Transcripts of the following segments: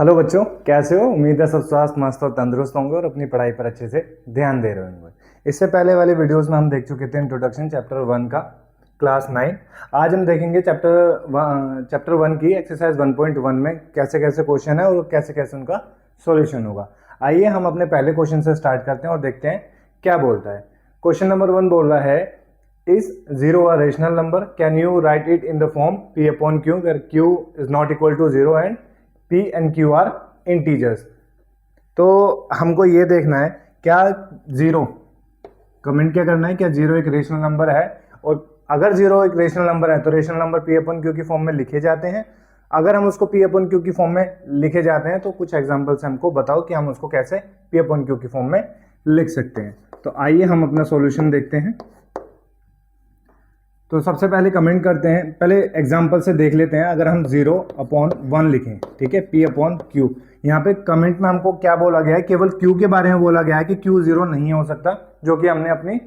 Hello बच्चों, कैसे हो? उम्मीद है सब स्वास्थ्य मस्त और तंदुरुस्त होंगे और अपनी पढ़ाई पर अच्छे से ध्यान दे रहे होंगे। इससे पहले वाले वीडियोस में हम देख चुके थे इंट्रोडक्शन चैप्टर 1 का, क्लास 9। आज हम देखेंगे चैप्टर 1 की एक्सरसाइज 1.1 में कैसे कैसे क्वेश्चन है और कैसे कैसे उनका सॉल्यूशन होगा। आइए हम अपने पहले क्वेश्चन से स्टार्ट करते हैं और देखते हैं क्या बोलता है। क्वेश्चन नंबर 1 बोल रहा है, is 0 a rational number? Can you write it in the form p upon q where q is not equal to 0 and p and q are integers? तो हमको ये देखना है क्या जीरो, कमेंट क्या करना है, क्या जीरो एक रेशनल नंबर है? और अगर जीरो एक रेशनल नंबर है तो rational number P upon Q की फॉर्म में लिखे जाते हैं। अगर हम उसको पी अपन क्यू की फॉर्म में लिखे जाते हैं तो कुछ एग्जांपल से हमको बताओ कि हम उसको कैसे पी अपन क्यू की फॉर्म में लिख सकते हैं। तो आइए हम अपना सॉल्यूशन देखते हैं। तो सबसे पहले कमेंट करते हैं, पहले एग्जांपल से देख लेते हैं। अगर हम 0/1 लिखें, ठीक है, p अपॉन q, यहाँ पे कमेंट में हमको क्या बोला गया है, केवल q के बारे में बोला गया है कि q 0 नहीं हो सकता, जो कि हमने अपनी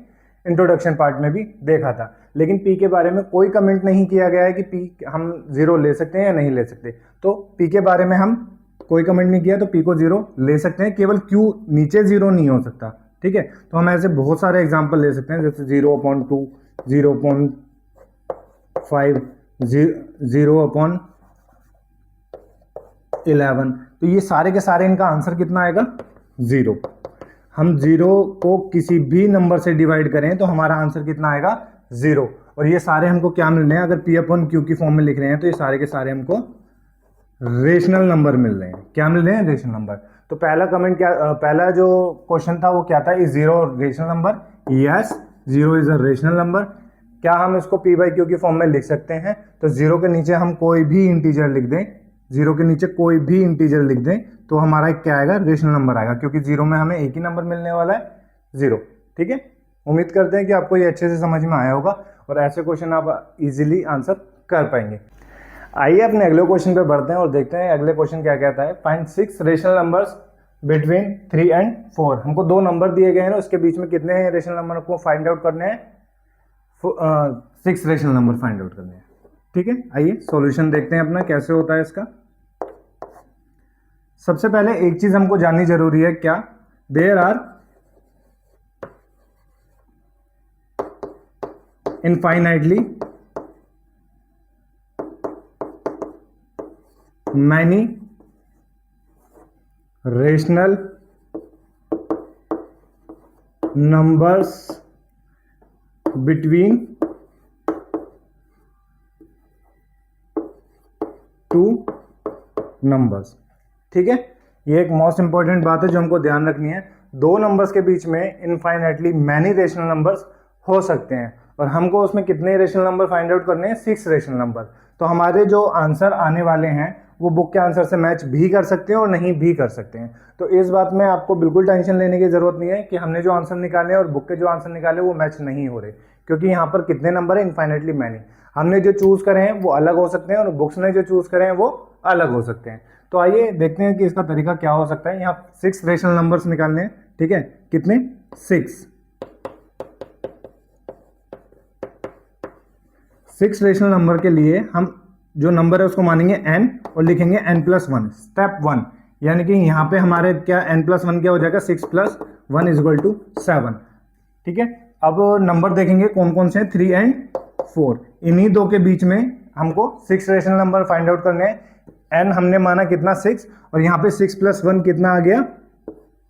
इंट्रोडक्शन पार्ट में भी देखा था। लेकिन p के बारे में कोई कमेंट नहीं किया गया है कि p हम 0 ले सकते हैं या नहीं ले सकते। तो p के बारे में हम कोई कमेंट नहीं किया, तो p को 0 ले सकते हैं, केवल q नीचे 0 नहीं हो सकता, ठीक है। तो हम ऐसे बहुत सारे एग्जाम्पल ले सकते हैं, जैसे 0/2, 0/5, 0/11। तो ये सारे के सारे इनका आंसर कितना आएगा? 0। हम 0 को किसी भी नंबर से डिवाइड करें तो हमारा आंसर कितना आएगा? 0। और ये सारे हमको क्या मिल रहे हैं? अगर p अपॉन q की फॉर्म में लिख रहे हैं तो ये सारे के सारे हमको रेशनल नंबर मिल रहे हैं। क्या मिल रहे हैं? Rational number. तो पहला कमेंट क्या, पहला जो क्वेश्चन था वो क्या था? Is 0 rational number? Yes, 0 is a rational number. क्या हम इसको p बाई क्यू की फॉर्म में लिख सकते हैं? तो 0 के नीचे हम कोई भी इंटीजर लिख दें, 0 के नीचे कोई भी इंटीजर लिख दें तो हमारा क्या आएगा? रेशनल नंबर आएगा, क्योंकि 0 में हमें एक ही नंबर मिलने वाला है, 0। ठीक है, उम्मीद करते हैं कि आपको ये अच्छे से समझ में आया होगा और ऐसे क्वेश्चन आप इजीली आंसर कर पाएंगे। आइए अपने अगले क्वेश्चन पे बढ़ते हैं और देखते हैं अगले क्वेश्चन क्या कहता है। Find 6 rational numbers between 3 and 4। हमको 2 नंबर दिए गए हैं ना, उसके बीच में कितने रेशनल नंबर को फाइंड आउट करने हैं? 6 रेशनल नंबर फाइंड आउट करने हैं। ठीक है, आइए सॉल्यूशन देखते हैं अपना कैसे होता है इसका। सबसे पहले एक चीज हमको जाननी जरूरी है, क्या? There are infinitely many rational numbers between 2 numbers. ठीक है, ये एक मोस्ट इंपॉर्टेंट बात है जो हमको ध्यान रखनी है। 2 नंबर्स के बीच में इनफाइनाइटली मैनी रेशनल नंबर्स हो सकते हैं और हमको उसमें कितने रेशनल नंबर फाइंड आउट करने हैं? 6 रेशनल नंबर। तो हमारे जो आंसर आने वाले हैं वो बुक के आंसर से मैच भी कर सकते हैं और नहीं भी कर सकते हैं। तो इस बात में आपको बिल्कुल टेंशन लेने की जरूरत नहीं है कि हमने जो आंसर निकाले और बुक के जो आंसर निकाले वो मैच नहीं हो रहे, क्योंकि यहाँ पर कितने नंबर है? Infinitely many. हमने जो चूज करे हैं वो अलग हो सकते हैं और बुक्स ने जो चूज करे हैं वो अलग हो सकते हैं। तो आइए देखते हैं कि इसका तरीका क्या हो सकता है। यहाँ 6 रेशनल नंबर्स निकालने हैं, ठीक है। कितने? 6 रेशनल नंबर के लिए हम जो नंबर है उसको मानेंगे n और लिखेंगे n+1। स्टेप 1, यानी कि यहाँ पे हमारे क्या n+1 क्या हो जाएगा? 6 + 1 = 7। ठीक है, अब नंबर देखेंगे कौन कौन से हैं, 3 and 4। इन्हीं 2 के बीच में हमको 6 रेशनल नंबर फाइंड आउट करने हैं। n हमने माना कितना? 6, और यहाँ पे 6 + 1 कितना आ गया?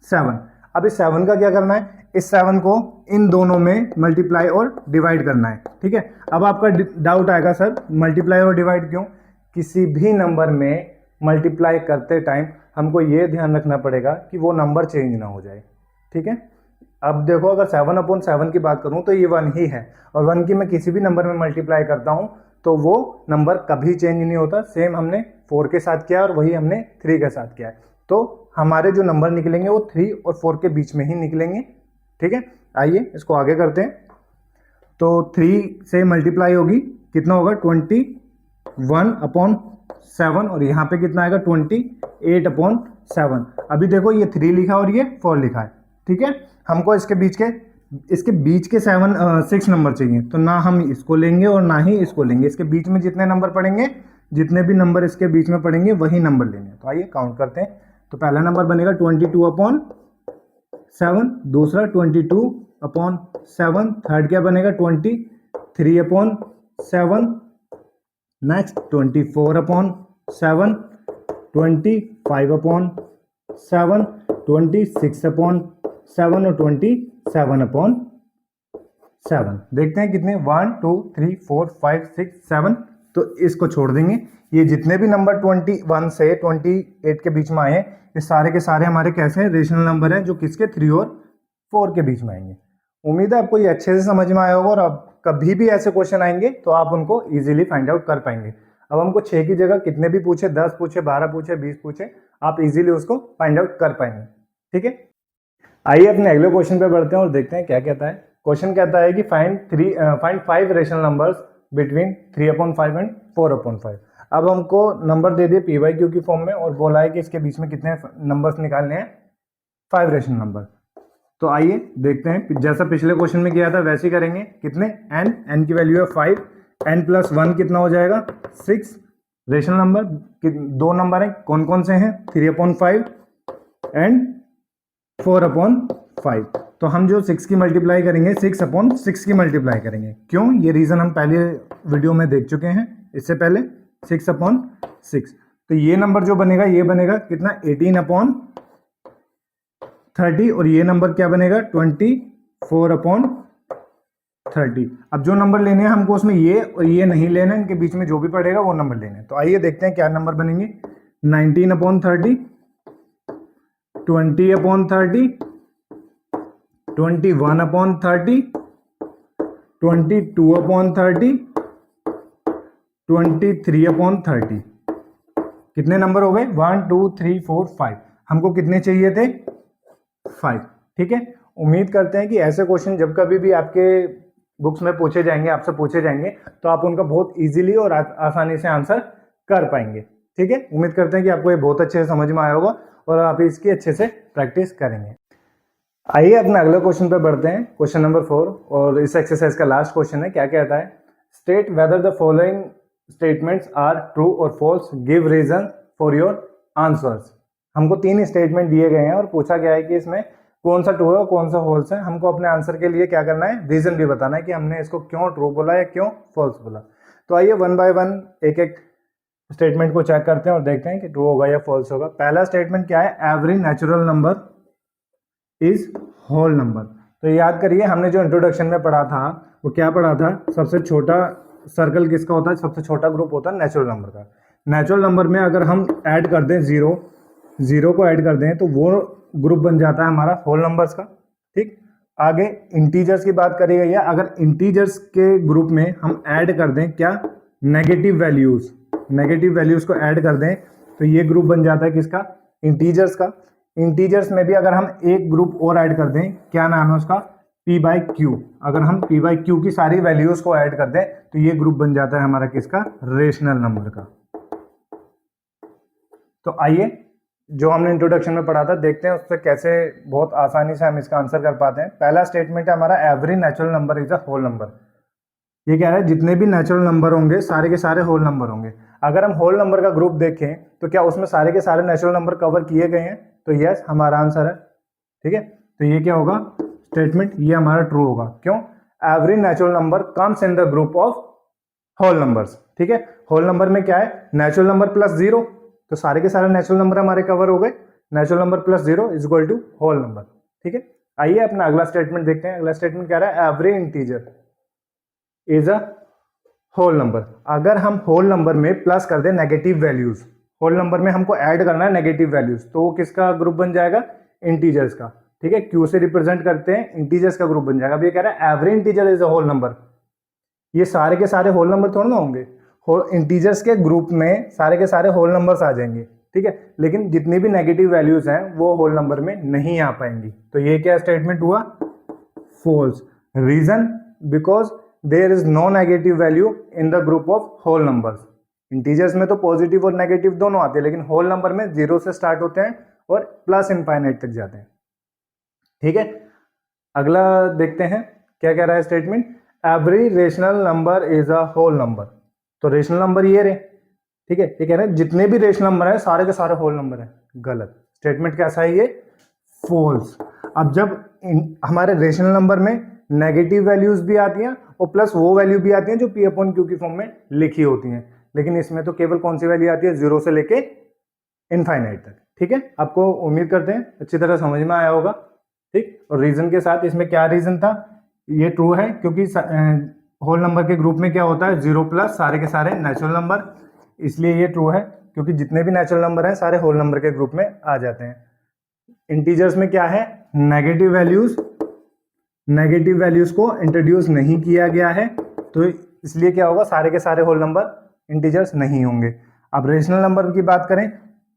7। अब इस 7 का क्या करना है? इस 7 को इन दोनों में मल्टीप्लाई और डिवाइड करना है। ठीक है, अब आपका डाउट आएगा, सर मल्टीप्लाई और डिवाइड क्यों? किसी भी नंबर में मल्टीप्लाई करते टाइम हमको ये ध्यान रखना पड़ेगा कि वो नंबर चेंज ना हो जाए। ठीक है, अब देखो अगर 7/7 की बात करूं तो ये 1 ही है, और 1 की मैं किसी भी नंबर में मल्टीप्लाई करता हूं तो वो नंबर कभी चेंज नहीं होता। सेम हमने 4 के साथ किया और वही हमने 3 के साथ किया है। तो हमारे जो नंबर निकलेंगे वो 3 और 4 के बीच में ही निकलेंगे। ठीक है, आइए इसको आगे करते हैं। तो 3 से मल्टीप्लाई होगी, कितना होगा? 21/7, और यहाँ पे कितना आएगा? 28/7। अभी देखो ये 3 लिखा और ये 4 लिखा है। ठीक है, हमको इसके बीच के 6 नंबर चाहिए, तो ना हम इसको लेंगे और ना ही इसको लेंगे। इसके बीच में जितने नंबर पड़ेंगे जितने भी नंबर इसके बीच में पड़ेंगे वही नंबर लेने हैं। तो आइए काउंट करते हैं। तो पहला नंबर बनेगा 22/7, दूसरा 22/7, थर्ड क्या बनेगा 23/7, नेक्स्ट 24/7, 25/7, 26/7 और 27/7। देखते हैं कितने 1 2 3 4 5 6 7। तो इसको छोड़ देंगे। ये जितने भी नंबर 21 से 28 के बीच में आए हैं ये सारे के सारे हमारे कैसे हैं, रेशनल नंबर हैं जो किसके 3 और 4 के बीच में आएंगे। उम्मीद है आपको ये अच्छे से समझ में आया होगा और अब कभी भी ऐसे क्वेश्चन आएंगे तो आप उनको इजीली फाइंड आउट कर पाएंगे। अब हमको 6 की जगह कितने भी पूछे, 10 पूछे, 12 पूछे, 20 पूछे, आप इजीली उसको फाइंड आउट कर पाएंगे। ठीक है, आइए अपने अगले क्वेश्चन पे बढ़ते हैं और देखते हैं क्या कहता है। क्वेश्चन कहता है कि find 5 rational numbers between 3/5 and 4/5। अब हमको नंबर दे दिए पी बाई क्यू की फॉर्म में और बोला है कि इसके बीच में कितने नंबर्स निकालने हैं, 5 रेशनल नंबर। तो आइए देखते हैं, जैसा पिछले क्वेश्चन में किया था वैसे ही करेंगे। कितने n की वैल्यू है 5, n+1 कितना हो जाएगा 6 रेशनल नंबर। दो नंबर हैं, कौन कौन से हैं, 3/5 एंड 4/5। तो हम जो 6 की मल्टीप्लाई करेंगे 6/6 की मल्टीप्लाई करेंगे। क्यों, ये रीजन हम पहले वीडियो में देख चुके हैं, इससे पहले 6/6। तो ये नंबर जो बनेगा ये बनेगा कितना 18/30 और ये नंबर क्या बनेगा 24/30। अब जो नंबर लेने हैं हमको उसमें ये और ये नहीं लेना, इनके बीच में जो भी पड़ेगा वो नंबर लेने हैं। तो आइए देखते हैं क्या नंबर बनेंगे। 19/30, 20/30, 21/30, 22/30, 23/30। कितने नंबर हो गए 1 2 3 4 5। हमको कितने चाहिए थे 5। ठीक है, उम्मीद करते हैं कि ऐसे क्वेश्चन जब कभी भी आपके बुक्स में पूछे जाएंगे, आपसे पूछे जाएंगे तो आप उनका बहुत इजीली और आसानी से आंसर कर पाएंगे। ठीक है, उम्मीद करते हैं कि आपको ये बहुत अच्छे से समझ में आया होगा और आप इसकी अच्छे से प्रैक्टिस करेंगे। आइए अपने अगले क्वेश्चन पर बढ़ते हैं, क्वेश्चन नंबर 4, और इस एक्सरसाइज का लास्ट क्वेश्चन है। क्या कहता है, state whether the following statements are true और false, give reason for your answers. हमको 3 स्टेटमेंट दिए गए हैं और पूछा गया है कि इसमें कौन सा ट्रू है और कौन सा फॉल्स है। हमको अपने आंसर के लिए क्या करना है, रीजन भी बताना है कि हमने इसको क्यों ट्रू बोला या क्यों फॉल्स बोला। तो आइए 1 बाय 1 एक एक स्टेटमेंट को चेक करते हैं और देखते हैं कि ट्रू होगा या फॉल्स होगा। पहला स्टेटमेंट क्या है, every natural number is whole number. तो याद करिए हमने जो इंट्रोडक्शन में पढ़ा था वो क्या पढ़ा था, सबसे छोटा सर्कल किसका होता है, सबसे छोटा ग्रुप होता है नेचुरल नंबर का। नेचुरल नंबर में अगर हम ऐड कर दें जीरो को ऐड कर दें तो वो ग्रुप बन जाता है हमारा होल नंबर्स का। ठीक, आगे इंटीजर्स की बात करी गई है, अगर इंटीजर्स के ग्रुप में हम ऐड कर दें क्या, नेगेटिव वैल्यूज को ऐड कर दें तो ये ग्रुप बन जाता है किसका, इंटीजर्स का। इंटीजर्स में भी अगर हम एक ग्रुप और ऐड कर दें, क्या नाम है उसका, p बाई क्यू। अगर हम p बाई क्यू की सारी वैल्यूज को ऐड कर दें तो ये ग्रुप बन जाता है हमारा किसका, रेशनल नंबर का। तो आइए जो हमने इंट्रोडक्शन में पढ़ा था देखते हैं उससे कैसे बहुत आसानी से हम इसका आंसर कर पाते हैं। पहला स्टेटमेंट है हमारा, every natural number is a whole number. ये कह रहा है जितने भी नेचुरल नंबर होंगे सारे के सारे होल नंबर होंगे। अगर हम होल नंबर का ग्रुप देखें तो क्या उसमें सारे के सारे नेचुरल नंबर कवर किए गए हैं, तो यस हमारा आंसर है। ठीक है, तो ये क्या होगा स्टेटमेंट, ये हमारा ट्रू होगा। क्यों, every natural number comes in the group of whole numbers. ठीक है, होल नंबर में क्या है, नेचुरल नंबर प्लस 0, तो सारे के सारे नेचुरल नंबर हमारे कवर हो गए। Natural number plus 0 is equal to whole number. ठीक है, आइए अपना अगला स्टेटमेंट देखते हैं। अगला स्टेटमेंट क्या रहा है, every integer is a whole number. अगर हम होल नंबर में प्लस कर दें नेगेटिव वैल्यूज, होल नंबर में हमको ऐड करना है नेगेटिव वैल्यूज, तो वो किसका ग्रुप बन जाएगा, इंटीजर्स का। ठीक है, क्यू से रिप्रेजेंट करते हैं, इंटीजर्स का ग्रुप बन जाएगा। अब ये कह रहा है every integer is a whole number, ये सारे के सारे होल नंबर थोड़ा ना होंगे, इंटीजर्स के ग्रुप में सारे के सारे होल नंबर्स आ जाएंगे। ठीक है, लेकिन जितनी भी नेगेटिव वैल्यूज हैं वो होल नंबर में नहीं आ पाएंगी। तो ये क्या स्टेटमेंट हुआ, false. Reason, because there is no negative value in the group of whole numbers. Integers में तो पॉजिटिव और नेगेटिव दोनों आते हैं, लेकिन होल नंबर में 0 से स्टार्ट होते हैं और प्लस इनफाइनाइट तक जाते हैं। ठीक है, अगला देखते हैं क्या कह रहा है statement, every rational number is a whole number. तो रेशनल नंबर ये रहे, ठीक है, ये कह रहे हैं जितने भी रेशनल नंबर है सारे के सारे होल नंबर है। गलत स्टेटमेंट, कैसा है ये? फॉल्स। अब जब हमारे रेशनल नंबर में नेगेटिव वैल्यूज भी आती हैं और प्लस वो वैल्यू भी आती हैं जो पी अपॉन क्यू की फॉर्म में लिखी होती हैं, लेकिन इसमें तो केवल कौन सी वैल्यू आती है? 0 से लेके इनफाइनाइट तक। ठीक है, आपको उम्मीद करते हैं अच्छी तरह समझ में आया होगा। ठीक, और रीजन के साथ, इसमें क्या रीजन था? ये ट्रू है क्योंकि होल नंबर के ग्रुप में क्या होता है? 0 प्लस सारे के सारे नेचुरल नंबर, इसलिए ये ट्रू है क्योंकि जितने भी नेचुरल नंबर हैं सारे होल नंबर के ग्रुप में आ जाते हैं। इंटीजर्स में क्या है? नेगेटिव वैल्यूज, नेगेटिव वैल्यूज को इंट्रोड्यूस नहीं किया गया है, तो इसलिए क्या होगा? सारे के सारे होल नंबर इंटीजर्स नहीं होंगे। अब रेशनल नंबर की बात करें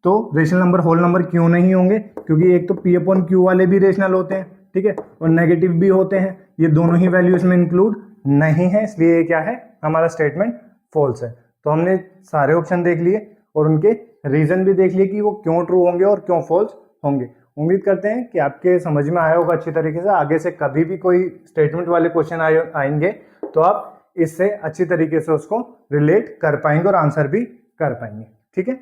तो रेशनल नंबर होल नंबर क्यों नहीं होंगे? क्योंकि एक तो पी अपॉन क्यू वाले भी रेशनल होते हैं, ठीक है, और नेगेटिव भी होते हैं, ये दोनों ही वैल्यूज में इंक्लूड नहीं है, इसलिए ये क्या है? हमारा स्टेटमेंट फॉल्स है। तो हमने सारे ऑप्शन देख लिए और उनके रीजन भी देख लिए कि वो क्यों ट्रू होंगे और क्यों फॉल्स होंगे। उम्मीद करते हैं कि आपके समझ में आया होगा अच्छी तरीके से। आगे से कभी भी कोई स्टेटमेंट वाले क्वेश्चन आएंगे तो आप इससे अच्छी तरीके से उसको रिलेट कर पाएंगे और आंसर भी कर पाएंगे। ठीक है।